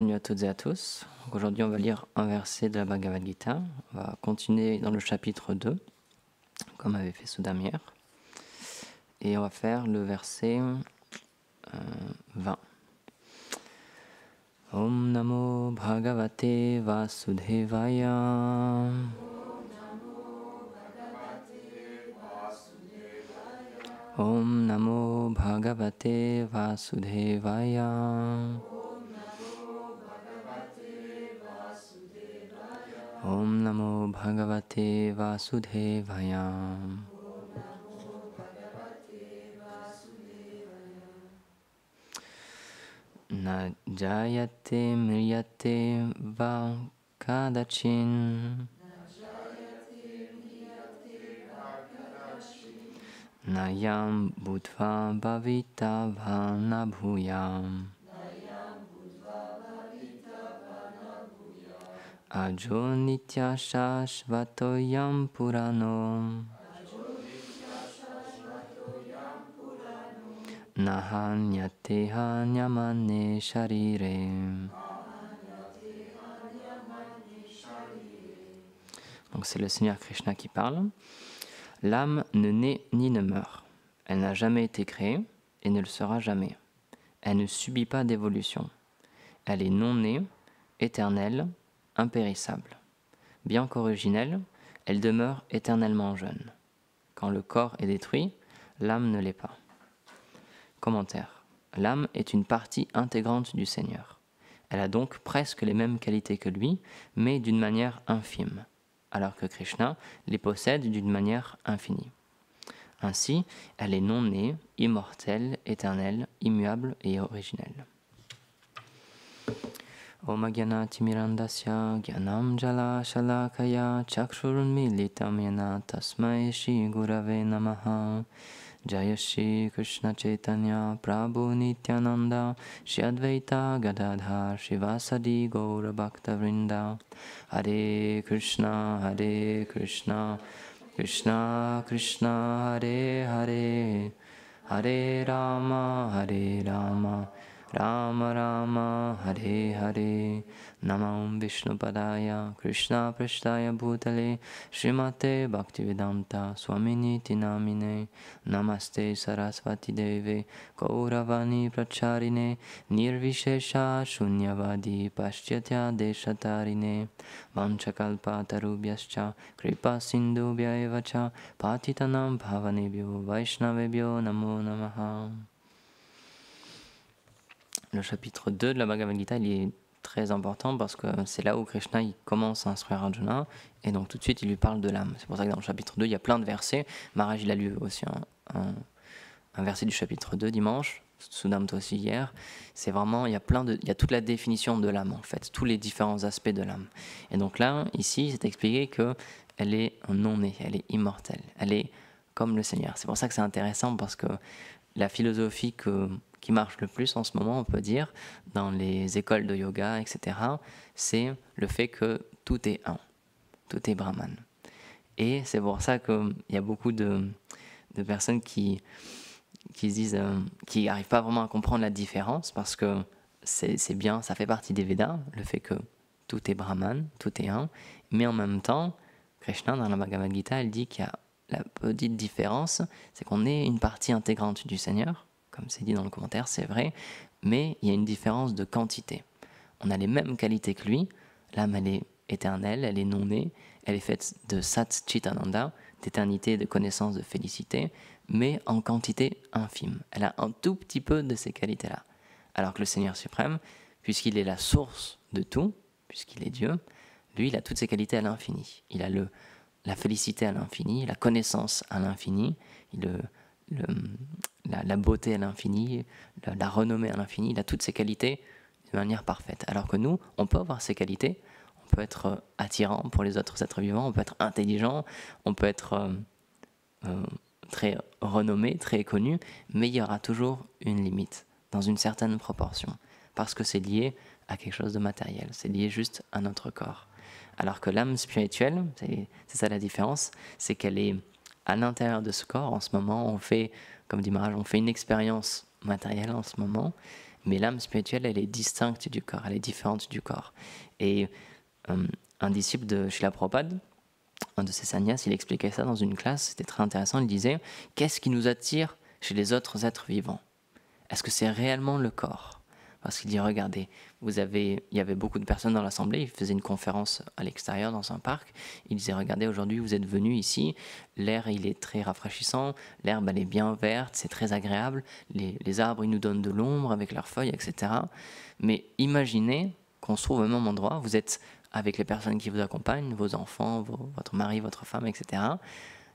Bienvenue à toutes et à tous. Aujourd'hui, on va lire un verset de la Bhagavad Gita. On va continuer dans le chapitre 2, comme avait fait Sudamir. Et on va faire le verset 20. Om Namo Bhagavate Vasudevaya. Om Namo Bhagavate Vasudevaya. Om Namo Bhagavate Vasudevaya. Na jayate mriyate va kadachin. Nayam budva bhavita va na bhuyam. Ajo nitya shashvatoyam purano. Nahanyate hanyamane sharire. Donc c'est le Seigneur Krishna qui parle. L'âme ne naît ni ne meurt. Elle n'a jamais été créée et ne le sera jamais. Elle ne subit pas d'évolution. Elle est non née, éternelle, impérissable. Bien qu'originelle, elle demeure éternellement jeune. Quand le corps est détruit, l'âme ne l'est pas. Commentaire. L'âme est une partie intégrante du Seigneur. Elle a donc presque les mêmes qualités que lui, mais d'une manière infime, alors que Krishna les possède d'une manière infinie. Ainsi, elle est non née, immortelle, éternelle, immuable et originelle. Om Agyana Timirandasya Gyanam Jala Shalakaya Chakshurunmilitam Yena Tasmai Shri Gurave Namaha. Jaya Shri Krishna Chaitanya Prabhu Nityananda Shri Advaita Gadadhar Shivasadi Gaura Bhakta Vrinda. Hare Krishna Krishna Krishna Hare Hare Hare Rama Rama Rama Hare Hare. Namam Vishnupadaya Krishna Prashtaya Bhutale Srimate Bhaktivedanta Swaminiti Namine. Namaste Sarasvati Deve Gauravani Pracharine Nirvishesha Shunyavadi Paschatya Deshatarine. Vanchakalpa Tarubhyascha Kripa Sindhubhya Evacha Patitanam Bhavanebhyo Vaishnavebhyo Namo Namaha. Le chapitre 2 de la Bhagavad Gita, il est très important parce que c'est là où Krishna il commence à instruire Arjuna et donc tout de suite il lui parle de l'âme. C'est pour ça que dans le chapitre 2 il y a plein de versets. Maharaj il a lu aussi un verset du chapitre 2 dimanche, Sudamta aussi hier. C'est vraiment, il y a toute la définition de l'âme en fait, tous les différents aspects de l'âme. Et donc là, ici, c'est expliqué qu'elle est non-née, elle est immortelle, elle est comme le Seigneur. C'est pour ça que c'est intéressant parce que la philosophie qui marche le plus en ce moment, on peut dire, dans les écoles de yoga, etc., c'est le fait que tout est un, tout est Brahman. Et c'est pour ça qu'il y a beaucoup de personnes qui disent, qui n'arrivent pas vraiment à comprendre la différence, parce que c'est bien, ça fait partie des Védas, le fait que tout est Brahman, tout est un, mais en même temps, Krishna, dans la Bhagavad Gita, elle dit qu'il y a la petite différence, c'est qu'on est une partie intégrante du Seigneur, comme c'est dit dans le commentaire, c'est vrai, mais il y a une différence de quantité. On a les mêmes qualités que lui, l'âme elle est éternelle, elle est non née, elle est faite de Sat Chit Ananda, d'éternité, de connaissance, de félicité, mais en quantité infime. Elle a un tout petit peu de ces qualités-là. Alors que le Seigneur suprême, puisqu'il est la source de tout, puisqu'il est Dieu, lui il a toutes ces qualités à l'infini. Il a la félicité à l'infini, la connaissance à l'infini, la beauté à l'infini, la renommée à l'infini, il a toutes ces qualités de manière parfaite. Alors que nous, on peut avoir ces qualités, on peut être attirant pour les autres êtres vivants, on peut être intelligent, on peut être très renommé, très connu, mais il y aura toujours une limite, dans une certaine proportion, parce que c'est lié à quelque chose de matériel, c'est lié juste à notre corps. Alors que l'âme spirituelle, c'est ça la différence, c'est qu'elle est à l'intérieur de ce corps. En ce moment, on fait, comme dit Maharaj, on fait une expérience matérielle en ce moment, Mais l'âme spirituelle, elle est distincte du corps, elle est différente du corps. Et un disciple de Srila Prabhupada, un de ses sannyas, il expliquait ça dans une classe, c'était très intéressant, il disait « Qu'est-ce qui nous attire chez les autres êtres vivants? Est-ce que c'est réellement le corps ?» Parce qu'il dit « Regardez, il y avait beaucoup de personnes dans l'assemblée, il faisait une conférence à l'extérieur dans un parc, il disait « Regardez, aujourd'hui vous êtes venus ici, l'air il est très rafraîchissant, l'herbe elle est bien verte, c'est très agréable, les arbres ils nous donnent de l'ombre avec leurs feuilles, etc. Mais imaginez qu'on se trouve au même endroit, vous êtes avec les personnes qui vous accompagnent, vos enfants, votre mari, votre femme, etc.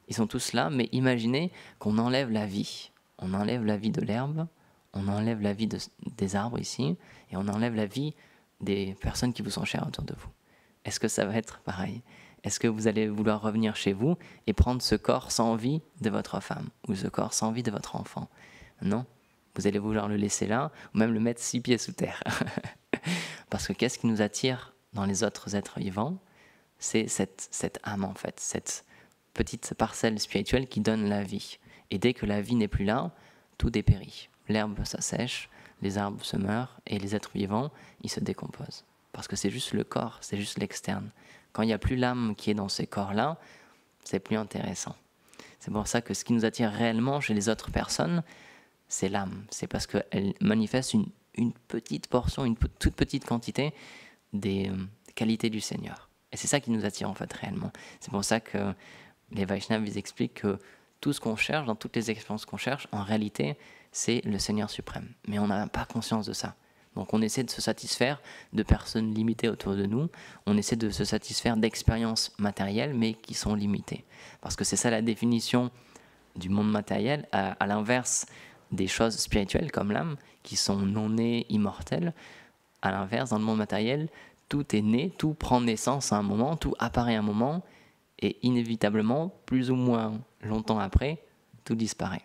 Ils sont tous là, mais imaginez qu'on enlève la vie. On enlève la vie de l'herbe, on enlève la vie des arbres ici, et on enlève la vie des personnes qui vous sont chères autour de vous. Est-ce que ça va être pareil? Est-ce que vous allez vouloir revenir chez vous et prendre ce corps sans vie de votre femme, ou ce corps sans vie de votre enfant? Non. Vous allez vouloir le laisser là, ou même le mettre 6 pieds sous terre. Parce que qu'est-ce qui nous attire dans les autres êtres vivants? C'est cette âme en fait, cette petite parcelle spirituelle qui donne la vie. Et dès que la vie n'est plus là, tout dépérit. L'herbe s'assèche, les arbres se meurent, et les êtres vivants, ils se décomposent. Parce que c'est juste le corps, c'est juste l'externe. Quand il n'y a plus l'âme qui est dans ces corps-là, c'est plus intéressant. C'est pour ça que ce qui nous attire réellement chez les autres personnes, c'est l'âme. C'est parce qu'elle manifeste une petite portion, une toute petite quantité des qualités du Seigneur. Et c'est ça qui nous attire en fait réellement. C'est pour ça que les Vaishnavas ils expliquent que tout ce qu'on cherche, dans toutes les expériences qu'on cherche, en réalité, c'est le Seigneur suprême. Mais on n'a pas conscience de ça. Donc on essaie de se satisfaire de personnes limitées autour de nous, on essaie de se satisfaire d'expériences matérielles, mais qui sont limitées. Parce que c'est ça la définition du monde matériel, à l'inverse des choses spirituelles comme l'âme, qui sont non nées, immortelles. À l'inverse, dans le monde matériel, tout est né, tout prend naissance à un moment, tout apparaît à un moment, et inévitablement, plus ou moins longtemps après, tout disparaît,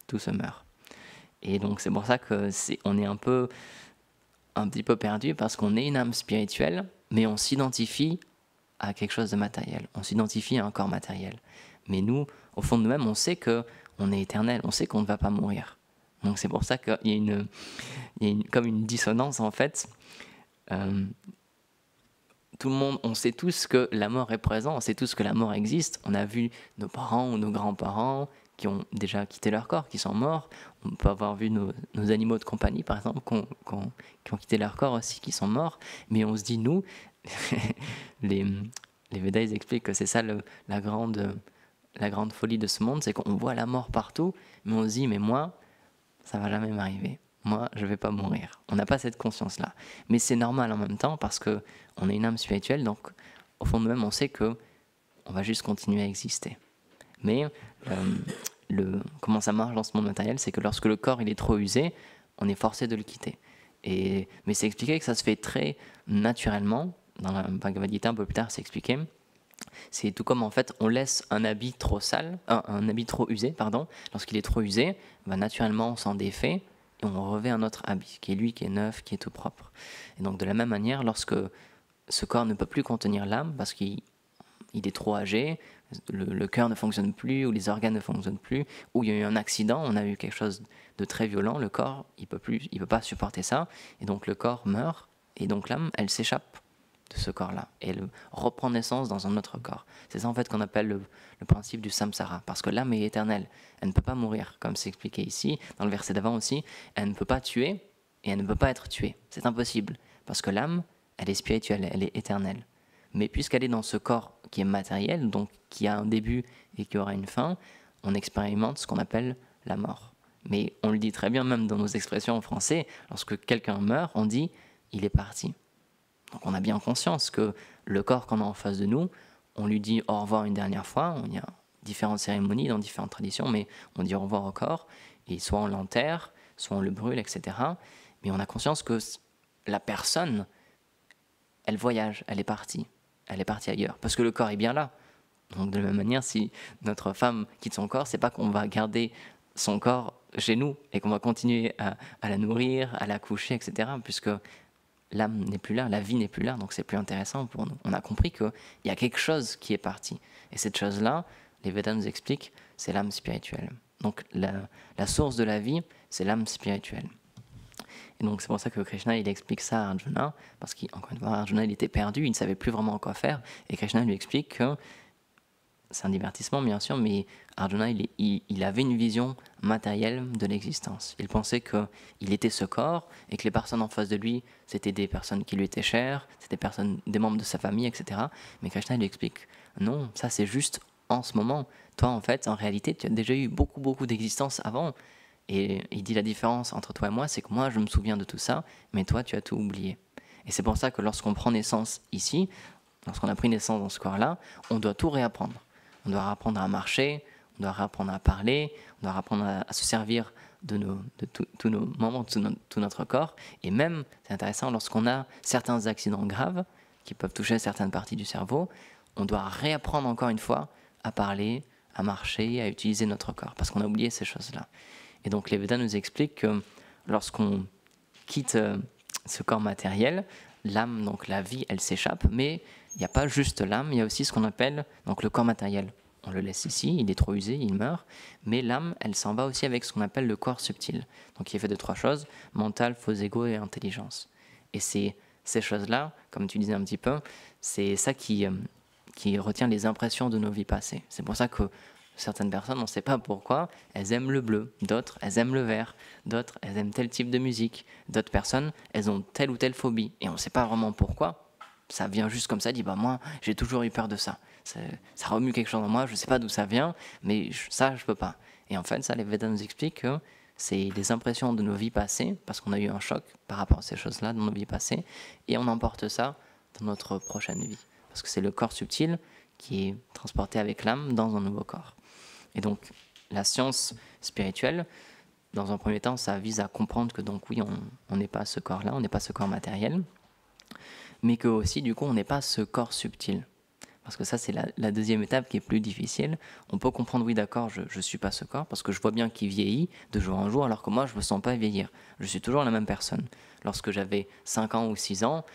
tout se meurt. Et donc c'est pour ça qu'on est un petit peu perdu, parce qu'on est une âme spirituelle, mais on s'identifie à quelque chose de matériel, on s'identifie à un corps matériel. Mais nous, au fond de nous-mêmes, on sait qu'on est éternel, on sait qu'on ne va pas mourir. Donc c'est pour ça qu'il y a comme une dissonance en fait. Tout le monde, on sait tous que la mort est présente, on sait tous que la mort existe. On a vu nos parents ou nos grands-parents qui ont déjà quitté leur corps, qui sont morts. On peut avoir vu nos animaux de compagnie, par exemple, qui ont quitté leur corps aussi, qui sont morts. Mais on se dit, nous, les Védas, ils expliquent que c'est ça la grande folie de ce monde, c'est qu'on voit la mort partout, mais on se dit, mais moi, ça va jamais m'arriver. Moi, je ne vais pas mourir. On n'a pas cette conscience-là. Mais c'est normal en même temps parce qu'on est une âme spirituelle, donc au fond de nous-mêmes, on sait qu'on va juste continuer à exister. Mais comment ça marche dans ce monde matériel, c'est que lorsque le corps il est trop usé, on est forcé de le quitter. Mais c'est expliqué que ça se fait très naturellement. Dans la Bhagavad Gita, un peu plus tard, c'est expliqué. C'est tout comme en fait on laisse un habit trop sale, un habit trop usé, pardon. Lorsqu'il est trop usé, naturellement on s'en défait et on revêt un autre habit, qui est lui, qui est neuf, qui est tout propre. Et donc de la même manière, lorsque ce corps ne peut plus contenir l'âme, parce qu'il est trop âgé, le cœur ne fonctionne plus, ou les organes ne fonctionnent plus, ou il y a eu un accident, on a eu quelque chose de très violent, le corps, il peut pas supporter ça, et donc le corps meurt, et donc l'âme, elle s'échappe de ce corps-là, et elle reprend naissance dans un autre corps. C'est ça en fait qu'on appelle le principe du samsara, parce que l'âme est éternelle, elle ne peut pas mourir, comme c'est expliqué ici, dans le verset d'avant aussi, elle ne peut pas tuer, et elle ne peut pas être tuée, c'est impossible, parce que l'âme, elle est spirituelle, elle est éternelle. Mais puisqu'elle est dans ce corps qui est matériel, donc qui a un début et qui aura une fin, on expérimente ce qu'on appelle la mort. Mais on le dit très bien même dans nos expressions en français, lorsque quelqu'un meurt, on dit « il est parti ». Donc on a bien conscience que le corps qu'on a en face de nous, on lui dit au revoir une dernière fois, il y a différentes cérémonies dans différentes traditions, mais on dit au revoir au corps, et soit on l'enterre, soit on le brûle, etc. Mais on a conscience que la personne, elle voyage, elle est partie ailleurs, parce que le corps est bien là. Donc de la même manière, si notre femme quitte son corps, c'est pas qu'on va garder son corps chez nous et qu'on va continuer à la nourrir, à la coucher, etc. Puisque l'âme n'est plus là, la vie n'est plus là, donc c'est plus intéressant pour nous. On a compris qu'il y a quelque chose qui est parti. Et cette chose-là, les Védas nous expliquent, c'est l'âme spirituelle. Donc la source de la vie, c'est l'âme spirituelle. Et donc c'est pour ça que Krishna il explique ça à Arjuna, parce qu'encore une fois Arjuna il était perdu, il ne savait plus vraiment quoi faire, et Krishna lui explique que c'est un divertissement bien sûr, mais Arjuna il avait une vision matérielle de l'existence. Il pensait qu'il était ce corps et que les personnes en face de lui c'était des personnes qui lui étaient chères, c'était des membres de sa famille, etc. Mais Krishna lui explique non, ça c'est juste en ce moment. Toi en fait, en réalité, tu as déjà eu beaucoup d'existences avant. Et il dit la différence entre toi et moi, c'est que moi je me souviens de tout ça, mais toi tu as tout oublié. Et c'est pour ça que lorsqu'on prend naissance ici, lorsqu'on a pris naissance dans ce corps-là, on doit tout réapprendre. On doit apprendre à marcher, on doit apprendre à parler, on doit apprendre à se servir de tous nos membres, de tout notre corps. Et même, c'est intéressant, lorsqu'on a certains accidents graves qui peuvent toucher certaines parties du cerveau, on doit réapprendre encore une fois à parler, à marcher, à utiliser notre corps, parce qu'on a oublié ces choses-là. Et donc les Védas nous expliquent que lorsqu'on quitte ce corps matériel, l'âme, donc la vie, elle s'échappe, mais il n'y a pas juste l'âme, il y a aussi ce qu'on appelle donc, le corps matériel. On le laisse ici, il est trop usé, il meurt, mais l'âme, elle s'en va aussi avec ce qu'on appelle le corps subtil. Donc il est fait de 3 choses, mental, faux ego et intelligence. Et c'est ces choses-là, comme tu disais un petit peu, c'est ça qui retient les impressions de nos vies passées. C'est pour ça que certaines personnes, on ne sait pas pourquoi, elles aiment le bleu, d'autres, elles aiment le vert, d'autres, elles aiment tel type de musique, d'autres personnes, elles ont telle ou telle phobie, et on ne sait pas vraiment pourquoi. Ça vient juste comme ça, dit bah moi j'ai toujours eu peur de ça. Ça remue quelque chose en moi, je ne sais pas d'où ça vient, mais ça je peux pas. Et en fait, ça les Védas nous expliquent que c'est des impressions de nos vies passées, parce qu'on a eu un choc par rapport à ces choses-là dans nos vies passées, et on emporte ça dans notre prochaine vie. Parce que c'est le corps subtil qui est transporté avec l'âme dans un nouveau corps. Et donc la science spirituelle, dans un premier temps, ça vise à comprendre que donc oui, on n'est pas ce corps-là, on n'est pas ce corps matériel, mais que aussi du coup on n'est pas ce corps subtil. Parce que ça c'est la deuxième étape qui est plus difficile. On peut comprendre, oui d'accord, je ne suis pas ce corps, parce que je vois bien qu'il vieillit de jour en jour, alors que moi je ne me sens pas vieillir. Je suis toujours la même personne. Lorsque j'avais 5 ans ou 6 ans,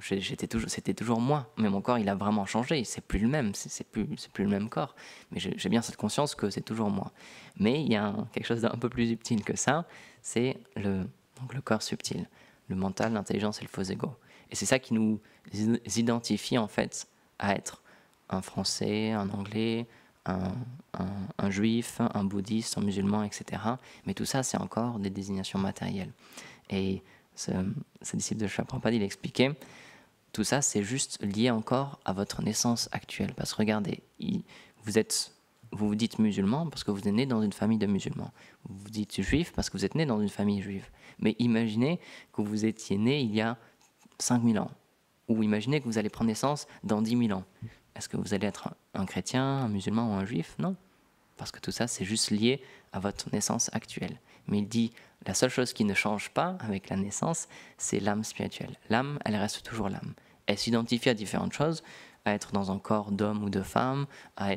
c'était toujours moi, mais mon corps il a vraiment changé, c'est plus le même, c'est plus le même corps, mais j'ai bien cette conscience que c'est toujours moi. Mais il y a quelque chose d'un peu plus subtil que ça, c'est le corps subtil, le mental, l'intelligence et le faux ego. Et c'est ça qui nous identifie en fait à être un Français, un Anglais, un juif, un bouddhiste, un musulman, etc. Mais tout ça c'est encore des désignations matérielles. Et ce disciple de Srila Prabhupada, il expliquait, tout ça, c'est juste lié encore à votre naissance actuelle. Parce que regardez, vous vous dites musulman parce que vous êtes né dans une famille de musulmans. Vous vous dites juif parce que vous êtes né dans une famille juive. Mais imaginez que vous étiez né il y a 5000 ans. Ou imaginez que vous allez prendre naissance dans 10 000 ans. Est-ce que vous allez être un chrétien, un musulman ou un juif? Non. Parce que tout ça, c'est juste lié à votre naissance actuelle. Mais il dit, la seule chose qui ne change pas avec la naissance, c'est l'âme spirituelle. L'âme, elle reste toujours l'âme. Elle s'identifie à différentes choses, à être dans un corps d'homme ou de femme, à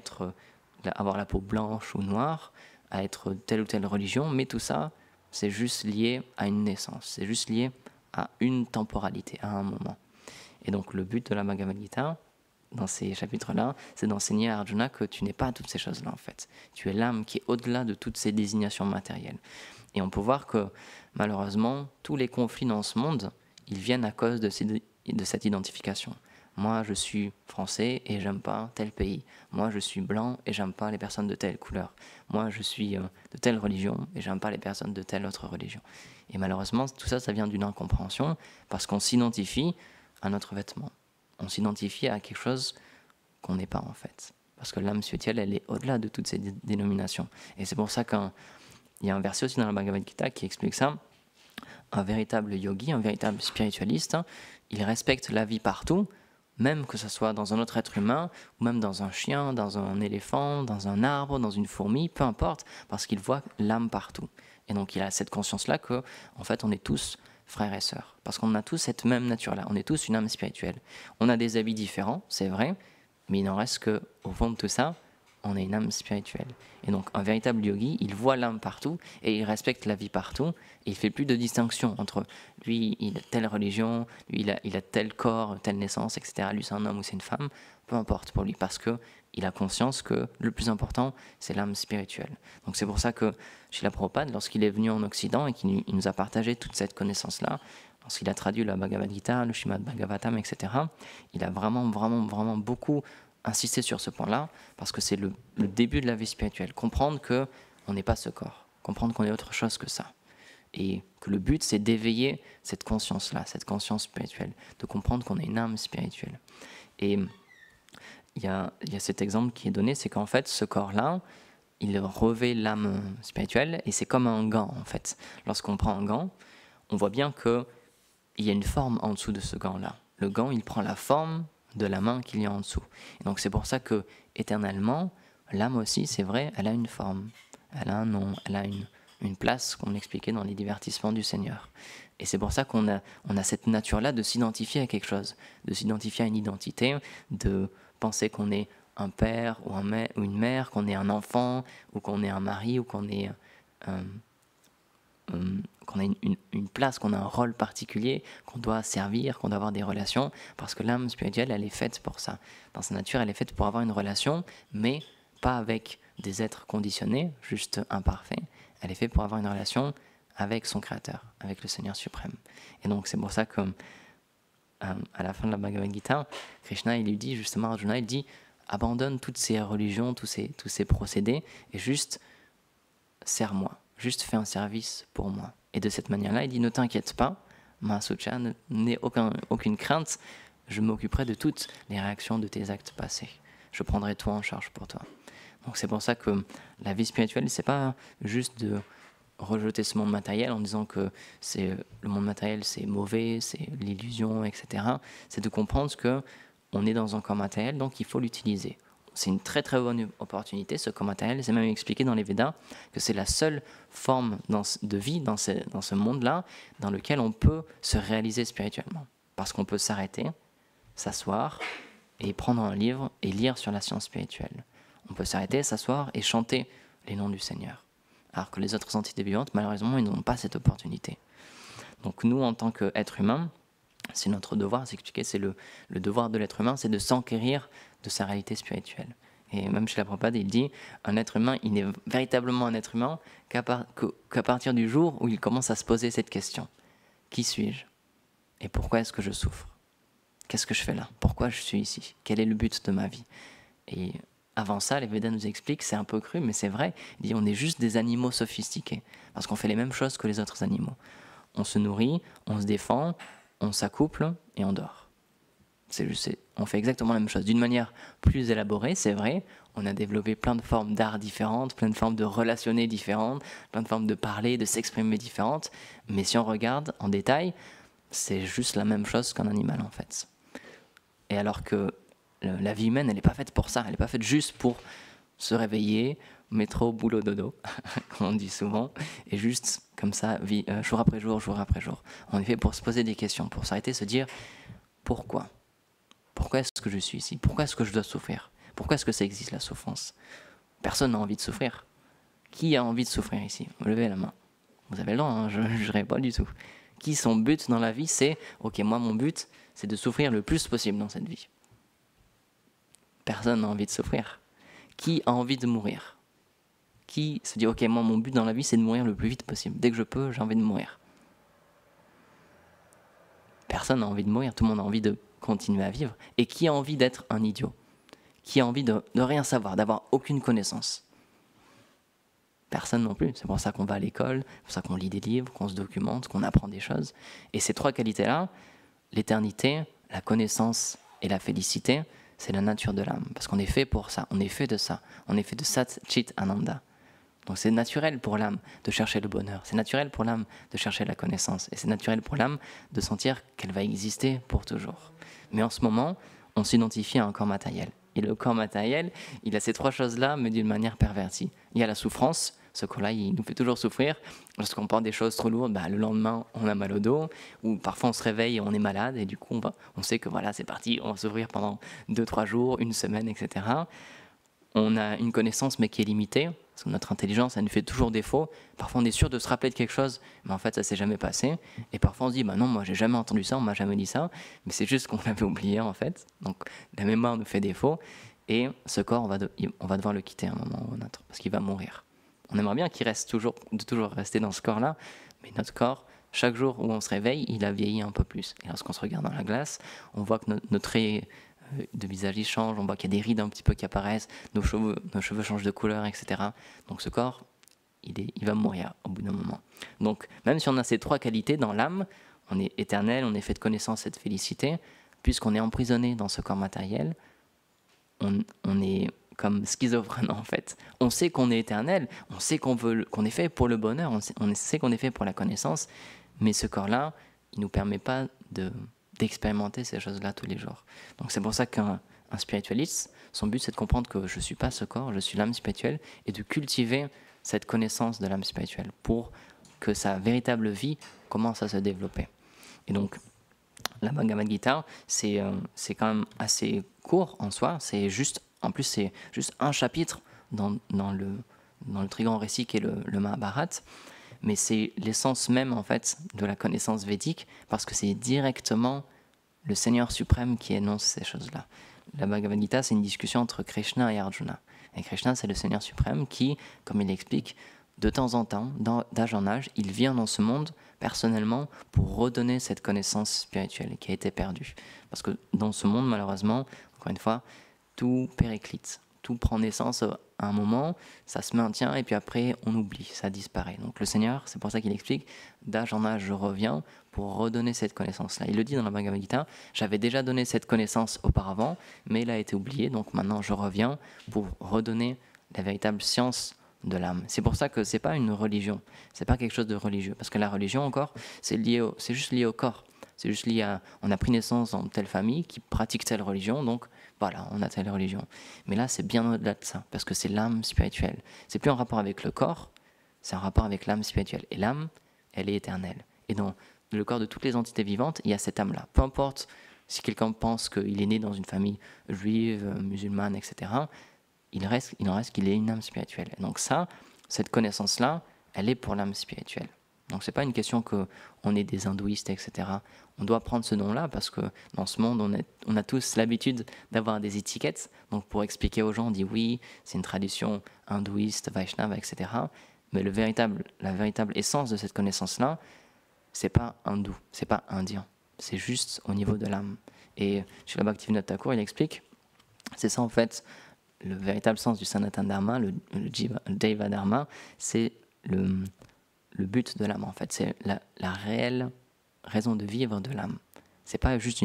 avoir la peau blanche ou noire, à être telle ou telle religion, mais tout ça, c'est juste lié à une naissance, c'est juste lié à une temporalité, à un moment. Et donc le but de la Bhagavad Gita, dans ces chapitres-là, c'est d'enseigner à Arjuna que tu n'es pas toutes ces choses-là en fait. Tu es l'âme qui est au-delà de toutes ces désignations matérielles. Et on peut voir que malheureusement, tous les conflits dans ce monde, ils viennent à cause de cette identification. Moi, je suis français et j'aime pas tel pays. Moi, je suis blanc et j'aime pas les personnes de telle couleur. Moi, je suis de telle religion et j'aime pas les personnes de telle autre religion. Et malheureusement, tout ça, ça vient d'une incompréhension parce qu'on s'identifie à notre vêtement. On s'identifie à quelque chose qu'on n'est pas en fait. Parce que l'âme spirituelle, elle est au-delà de toutes ces dénominations. Et c'est pour ça qu'il y a un verset aussi dans la Bhagavad Gita qui explique ça. Un véritable yogi, un véritable spiritualiste, il respecte la vie partout, même que ce soit dans un autre être humain, ou même dans un chien, dans un éléphant, dans un arbre, dans une fourmi, peu importe, parce qu'il voit l'âme partout. Et donc il a cette conscience-là que, en fait, on est tous frères et sœurs, parce qu'on a tous cette même nature-là, on est tous une âme spirituelle. On a des habits différents, c'est vrai, mais il n'en reste qu'au fond de tout ça, on est une âme spirituelle. Et donc un véritable yogi, il voit l'âme partout et il respecte la vie partout. Et il fait plus de distinction entre lui, il a telle religion, lui, il a tel corps, telle naissance, etc. Lui, c'est un homme ou c'est une femme. Peu importe pour lui, parce que il a conscience que le plus important, c'est l'âme spirituelle. Donc c'est pour ça que Srila Prabhupada, lorsqu'il est venu en Occident et qu'il nous a partagé toute cette connaissance-là, lorsqu'il a traduit la Bhagavad Gita, le Srimad Bhagavatam, etc., il a vraiment, vraiment, vraiment beaucoup insisté sur ce point-là, parce que c'est le début de la vie spirituelle. Comprendre qu'on n'est pas ce corps, comprendre qu'on est autre chose que ça. Et que le but, c'est d'éveiller cette conscience-là, cette conscience spirituelle, de comprendre qu'on est une âme spirituelle. Et il y a cet exemple qui est donné, c'est qu'en fait, ce corps-là, il revêt l'âme spirituelle, et c'est comme un gant, en fait. Lorsqu'on prend un gant, on voit bien qu'il y a une forme en dessous de ce gant-là. Le gant, il prend la forme de la main qu'il y a en dessous. Et donc c'est pour ça que, éternellement, l'âme aussi, c'est vrai, elle a une forme, elle a un nom, elle a une place, qu'on expliquait dans les divertissements du Seigneur. Et c'est pour ça qu'on a cette nature-là de s'identifier à quelque chose, de s'identifier à une identité, de penser qu'on est un père ou une mère, qu'on est un enfant, ou qu'on est un mari, ou qu'on est qu'on a une place, qu'on a un rôle particulier, qu'on doit servir, qu'on doit avoir des relations, parce que l'âme spirituelle, elle est faite pour ça. Dans sa nature, elle est faite pour avoir une relation, mais pas avec des êtres conditionnés, juste imparfaits. Elle est faite pour avoir une relation avec son Créateur, avec le Seigneur suprême. Et donc c'est pour ça que à la fin de la Bhagavad Gita, Krishna, il lui dit justement à Arjuna, il dit abandonne toutes ces religions, tous ces procédés, et juste sers-moi, juste fais un service pour moi. Et de cette manière-là, il dit ne t'inquiète pas, Mahasucha, n'aie aucune crainte, je m'occuperai de toutes les réactions de tes actes passés. Je prendrai tout en charge pour toi. Donc c'est pour ça que la vie spirituelle, c'est pas juste de rejeter ce monde matériel en disant que le monde matériel c'est mauvais, c'est l'illusion, etc. C'est de comprendre que on est dans un corps matériel, donc il faut l'utiliser. C'est une très très bonne opportunité, ce corps matériel. C'est même expliqué dans les Védas que c'est la seule forme de vie dans ce monde-là dans lequel on peut se réaliser spirituellement. Parce qu'on peut s'arrêter, s'asseoir et prendre un livre et lire sur la science spirituelle. On peut s'arrêter, s'asseoir et chanter les noms du Seigneur. Alors que les autres entités vivantes, malheureusement, ils n'ont pas cette opportunité. Donc nous, en tant qu'êtres humains, c'est notre devoir, c'est expliqué, c'est le devoir de l'être humain, c'est de s'enquérir de sa réalité spirituelle. Et même chez la Prabhupada, il dit, un être humain, il n'est véritablement un être humain qu'à partir du jour où il commence à se poser cette question. Qui suis-je? Et pourquoi est-ce que je souffre? Qu'est-ce que je fais là? Pourquoi je suis ici? Quel est le but de ma vie? Et avant ça, les Védas nous expliquent, c'est un peu cru, mais c'est vrai, il dit on est juste des animaux sophistiqués, parce qu'on fait les mêmes choses que les autres animaux. On se nourrit, on se défend, on s'accouple et on dort. On fait exactement la même chose, d'une manière plus élaborée, c'est vrai, on a développé plein de formes d'art différentes, plein de formes de relationner différentes, plein de formes de parler, de s'exprimer différentes, mais si on regarde en détail, c'est juste la même chose qu'un animal en fait. Et alors que la vie humaine, elle n'est pas faite pour ça. Elle n'est pas faite juste pour se réveiller, métro, boulot, dodo, comme on dit souvent, et juste comme ça, jour après jour, jour après jour. On est fait pour se poser des questions, pour s'arrêter, se dire pourquoi? Pourquoi est-ce que je suis ici? Pourquoi est-ce que je dois souffrir? Pourquoi est-ce que ça existe la souffrance? Personne n'a envie de souffrir. Qui a envie de souffrir ici? Levez la main. Vous avez le droit, hein, je ne jugerai pas du tout. Qui, son but dans la vie, c'est ok, moi, mon but, c'est de souffrir le plus possible dans cette vie. Personne n'a envie de souffrir. Qui a envie de mourir? Qui se dit, ok, moi, mon but dans la vie, c'est de mourir le plus vite possible. Dès que je peux, j'ai envie de mourir. Personne n'a envie de mourir, tout le monde a envie de continuer à vivre. Et qui a envie d'être un idiot? Qui a envie de rien savoir, d'avoir aucune connaissance? Personne non plus. C'est pour ça qu'on va à l'école, c'est pour ça qu'on lit des livres, qu'on se documente, qu'on apprend des choses. Et ces trois qualités-là, l'éternité, la connaissance et la félicité, c'est la nature de l'âme, parce qu'on est fait pour ça, on est fait de ça, on est fait de Sat Chit Ananda. Donc c'est naturel pour l'âme de chercher le bonheur, c'est naturel pour l'âme de chercher la connaissance, et c'est naturel pour l'âme de sentir qu'elle va exister pour toujours. Mais en ce moment, on s'identifie à un corps matériel. Et le corps matériel, il a ces trois choses-là, mais d'une manière pervertie. Il y a la souffrance, ce corps-là, il nous fait toujours souffrir. Lorsqu'on porte des choses trop lourdes, le lendemain, on a mal au dos, ou parfois on se réveille et on est malade, et du coup, on sait que voilà, c'est parti, on va souffrir pendant 2-3 jours, une semaine, etc. on a une connaissance mais qui est limitée, parce que notre intelligence, elle nous fait toujours défaut. Parfois, on est sûr de se rappeler de quelque chose, mais en fait, ça s'est jamais passé. Et parfois, on se dit, bah non, moi, j'ai jamais entendu ça, on m'a jamais dit ça, mais c'est juste qu'on l'avait oublié, en fait. Donc, la mémoire nous fait défaut, et ce corps, on va devoir le quitter à un moment ou un autre, parce qu'il va mourir. On aimerait bien qu'il reste toujours, de toujours rester dans ce corps-là, mais notre corps, chaque jour où on se réveille, il a vieilli un peu plus. Et lorsqu'on se regarde dans la glace, on voit que notre trait de visage il change, on voit qu'il y a des rides un petit peu qui apparaissent, nos cheveux changent de couleur, etc. Donc ce corps, il va mourir au bout d'un moment. Donc même si on a ces trois qualités dans l'âme, on est éternel, on est fait de connaissance et de félicité, puisqu'on est emprisonné dans ce corps matériel, on est comme schizophrène en fait. On sait qu'on est éternel, on sait qu'on est fait pour le bonheur, on sait qu'on est fait pour la connaissance, mais ce corps-là, il ne nous permet pas d'expérimenter ces choses-là tous les jours. Donc c'est pour ça qu'un spiritualiste, son but c'est de comprendre que je ne suis pas ce corps, je suis l'âme spirituelle, et de cultiver cette connaissance de l'âme spirituelle pour que sa véritable vie commence à se développer. Et donc, la Bhagavad Gita, c'est quand même assez court en soi, en plus c'est juste un chapitre dans le très grand récit qui est le Mahabharata, mais c'est l'essence même en fait de la connaissance védique, parce que c'est directement le Seigneur suprême qui énonce ces choses-là. La Bhagavad Gita, c'est une discussion entre Krishna et Arjuna. Et Krishna, c'est le Seigneur suprême qui, comme il l'explique, de temps en temps, d'âge en âge, il vient dans ce monde personnellement pour redonner cette connaissance spirituelle qui a été perdue. Parce que dans ce monde, malheureusement, encore une fois, tout périclite. Tout prend naissance à un moment, ça se maintient et puis après on oublie, ça disparaît. Donc le Seigneur, c'est pour ça qu'il explique, d'âge en âge je reviens pour redonner cette connaissance-là. Il le dit dans la Bhagavad Gita, j'avais déjà donné cette connaissance auparavant, mais elle a été oubliée, donc maintenant je reviens pour redonner la véritable science de l'âme. C'est pour ça que c'est pas une religion, c'est pas quelque chose de religieux, parce que la religion encore, c'est juste lié au corps. C'est juste lié à, on a pris naissance dans telle famille qui pratique telle religion, donc voilà, on a telle religion. Mais là, c'est bien au-delà de ça, parce que c'est l'âme spirituelle. C'est plus en rapport avec le corps, c'est en rapport avec l'âme spirituelle. Et l'âme, elle est éternelle. Et dans le corps de toutes les entités vivantes, il y a cette âme-là. Peu importe si quelqu'un pense qu'il est né dans une famille juive, musulmane, etc., il en reste qu'il est une âme spirituelle. Et donc ça, cette connaissance-là, elle est pour l'âme spirituelle. Donc c'est pas une question qu'on est des hindouistes, etc. On doit prendre ce nom-là parce que dans ce monde, on a tous l'habitude d'avoir des étiquettes. Donc pour expliquer aux gens, on dit oui, c'est une tradition hindouiste, Vaishnava, etc. Mais la véritable essence de cette connaissance-là, c'est pas hindou, c'est pas indien. C'est juste au niveau de l'âme. Et chez la Bhaktivinoda Thakur, il explique, c'est ça en fait, le véritable sens du Sanatana Dharma, le Deva Dharma, c'est le but de l'âme en fait, c'est la réelle raison de vivre de l'âme. C'est pas juste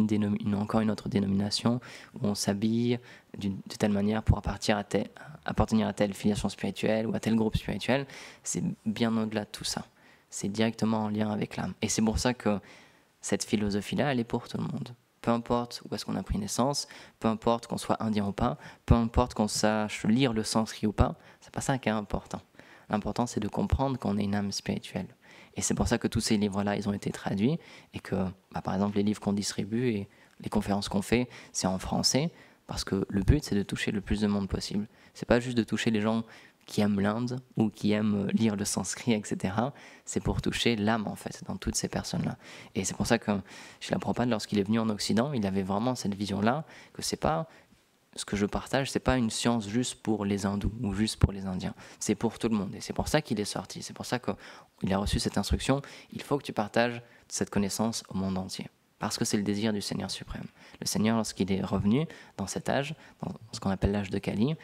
encore une autre dénomination où on s'habille de telle manière pour appartenir à telle filiation spirituelle ou à tel groupe spirituel. C'est bien au-delà de tout ça. C'est directement en lien avec l'âme. Et c'est pour ça que cette philosophie-là, elle est pour tout le monde. Peu importe où est-ce qu'on a pris naissance, peu importe qu'on soit indien ou pas, peu importe qu'on sache lire le sanskrit ou pas, c'est pas ça qui est important. L'important, c'est de comprendre qu'on est une âme spirituelle. Et c'est pour ça que tous ces livres-là, ils ont été traduits et que, par exemple, les livres qu'on distribue et les conférences qu'on fait, c'est en français parce que le but, c'est de toucher le plus de monde possible. C'est pas juste de toucher les gens qui aiment l'Inde ou qui aiment lire le sanskrit, etc. C'est pour toucher l'âme, en fait, dans toutes ces personnes-là. Et c'est pour ça que Srila Prabhupada, lorsqu'il est venu en Occident, il avait vraiment cette vision-là, que c'est pas... Ce que je partage, c'est pas une science juste pour les hindous ou juste pour les indiens. C'est pour tout le monde. Et c'est pour ça qu'il est sorti. C'est pour ça qu'il a reçu cette instruction. Il faut que tu partages cette connaissance au monde entier. Parce que c'est le désir du Seigneur suprême. Le Seigneur, lorsqu'il est revenu dans cet âge, dans ce qu'on appelle l'âge de Kali,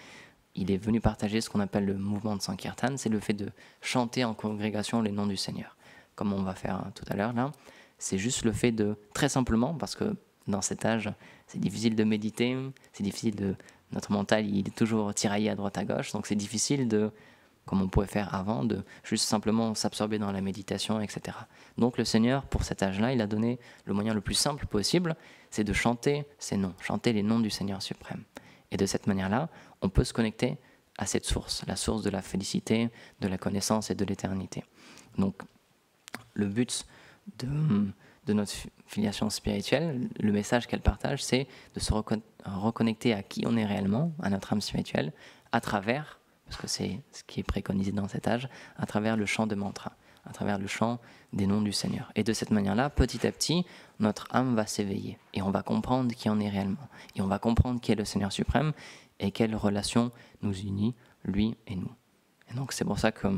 il est venu partager ce qu'on appelle le mouvement de Sankirtan. C'est le fait de chanter en congrégation les noms du Seigneur. Comme on va faire tout à l'heure là. C'est juste le fait de, très simplement, parce que dans cet âge, c'est difficile de méditer, c'est difficile notre mental, il est toujours tiraillé à droite à gauche, donc c'est difficile de, comme on pouvait faire avant, de juste simplement s'absorber dans la méditation, etc. Donc le Seigneur, pour cet âge-là, il a donné le moyen le plus simple possible, c'est de chanter ces noms, chanter les noms du Seigneur suprême. Et de cette manière-là, on peut se connecter à cette source, la source de la félicité, de la connaissance et de l'éternité. Donc le but de notre filiation spirituelle, le message qu'elle partage, c'est de se reconnecter à qui on est réellement, à notre âme spirituelle, à travers, parce que c'est ce qui est préconisé dans cet âge, à travers le chant de mantra, à travers le chant des noms du Seigneur. Et de cette manière-là, petit à petit, notre âme va s'éveiller et on va comprendre qui on est réellement. Et on va comprendre qui est le Seigneur suprême et quelle relation nous unit, lui et nous. Et donc c'est pour ça que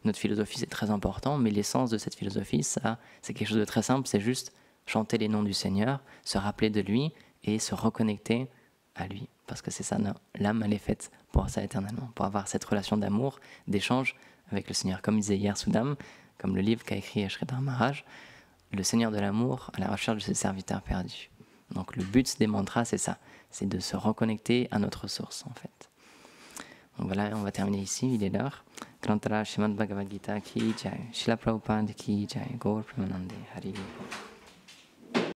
notre philosophie c'est très important, mais l'essence de cette philosophie, ça, c'est quelque chose de très simple, c'est juste chanter les noms du Seigneur, se rappeler de lui et se reconnecter à lui. Parce que c'est ça, l'âme elle est faite pour ça éternellement, pour avoir cette relation d'amour, d'échange avec le Seigneur. Comme disait hier Soudam, comme le livre qu'a écrit Sridhar Maharaj, le Seigneur de l'amour à la recherche de ses serviteurs perdus. Donc le but des mantras, c'est ça, c'est de se reconnecter à notre source en fait. Donc voilà, on va terminer ici, il est l'heure. Grantara Srimad Bhagavad Gita ki jai, Srila Prabhupada ki jai, Gaur Premanande, Hari Bol.